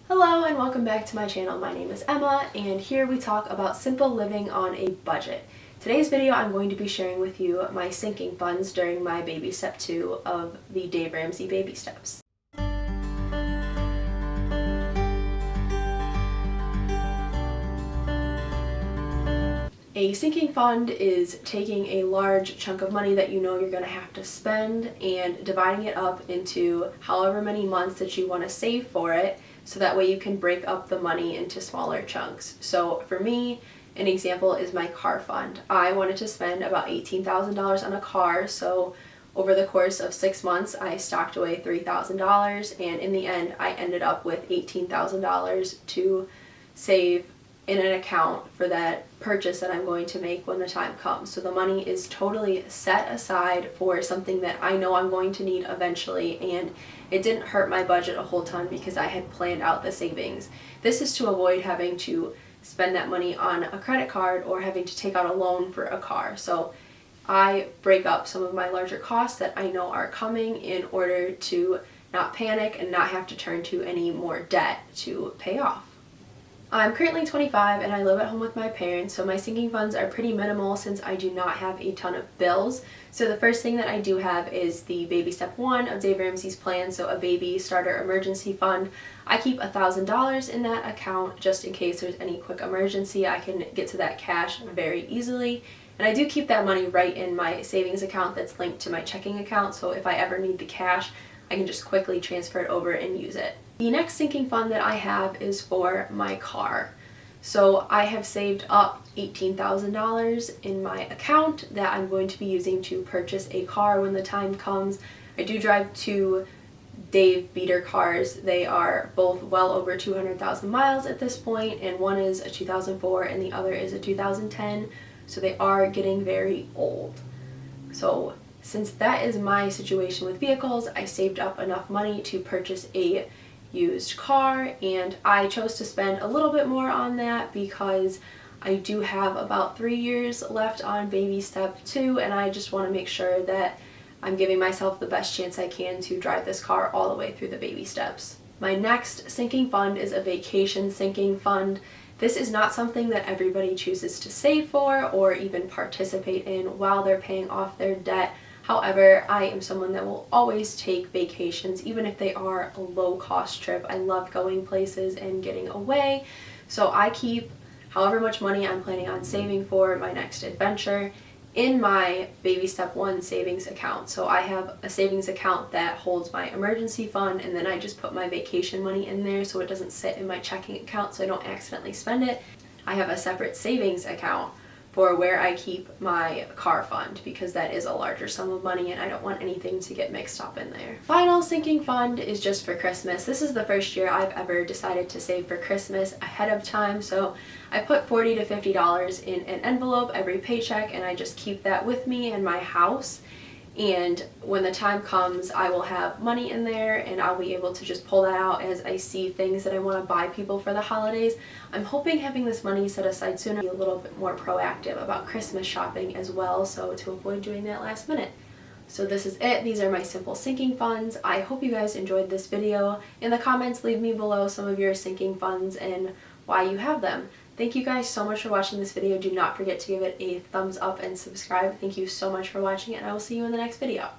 Hello and welcome back to my channel. My name is Emma and here we talk about simple living on a budget. Today's video I'm going to be sharing with you my sinking funds during my baby step 2 of the Dave Ramsey baby steps. A sinking fund is taking a large chunk of money that you know you're going to have to spend and dividing it up into however many months that you want to save for it, so that way you can break up the money into smaller chunks. So for me, an example is my car fund. I wanted to spend about $18,000 on a car, so over the course of 6 months I stocked away $3,000, and in the end I ended up with $18,000 to save in an account for that purchase that I'm going to make when the time comes. So the money is totally set aside for something that I know I'm going to need eventually, and it didn't hurt my budget a whole ton because I had planned out the savings. This is to avoid having to spend that money on a credit card or having to take out a loan for a car. So I break up some of my larger costs that I know are coming in order to not panic and not have to turn to any more debt to pay off. I'm currently 25 and I live at home with my parents, so my sinking funds are pretty minimal since I do not have a ton of bills. So the first thing that I do have is the baby step 1 of Dave Ramsey's plan, so a baby starter emergency fund. I keep $1,000 in that account just in case there's any quick emergency. I can get to that cash very easily. And I do keep that money right in my savings account that's linked to my checking account, so if I ever need the cash, I can just quickly transfer it over and use it. The next sinking fund that I have is for my car. So I have saved up $18,000 in my account that I'm going to be using to purchase a car when the time comes. I do drive two Dave beater cars. They are both well over 200,000 miles at this point, and one is a 2004 and the other is a 2010, so they are getting very old. So since that is my situation with vehicles, I saved up enough money to purchase a used car, and I chose to spend a little bit more on that because I do have about 3 years left on baby step 2, and I just want to make sure that I'm giving myself the best chance I can to drive this car all the way through the baby steps. My next sinking fund is a vacation sinking fund. This is not something that everybody chooses to save for or even participate in while they're paying off their debt. However, I am someone that will always take vacations, even if they are a low-cost trip. I love going places and getting away, so I keep however much money I'm planning on saving for my next adventure in my baby step 1 savings account. So I have a savings account that holds my emergency fund, and then I just put my vacation money in there so it doesn't sit in my checking account so I don't accidentally spend it. I have a separate savings account for where I keep my car fund because that is a larger sum of money and I don't want anything to get mixed up in there. Final sinking fund is just for Christmas. This is the first year I've ever decided to save for Christmas ahead of time, so I put $40 to $50 in an envelope every paycheck and I just keep that with me in my house. And when the time comes, I will have money in there and I'll be able to just pull that out as I see things that I want to buy people for the holidays. I'm hoping having this money set aside sooner, be a little bit more proactive about Christmas shopping as well, so to avoid doing that last minute. So this is it. These are my simple sinking funds. I hope you guys enjoyed this video. In the comments, leave me below some of your sinking funds and why you have them. Thank you guys so much for watching this video. Do not forget to give it a thumbs up and subscribe. Thank you so much for watching it, and I will see you in the next video.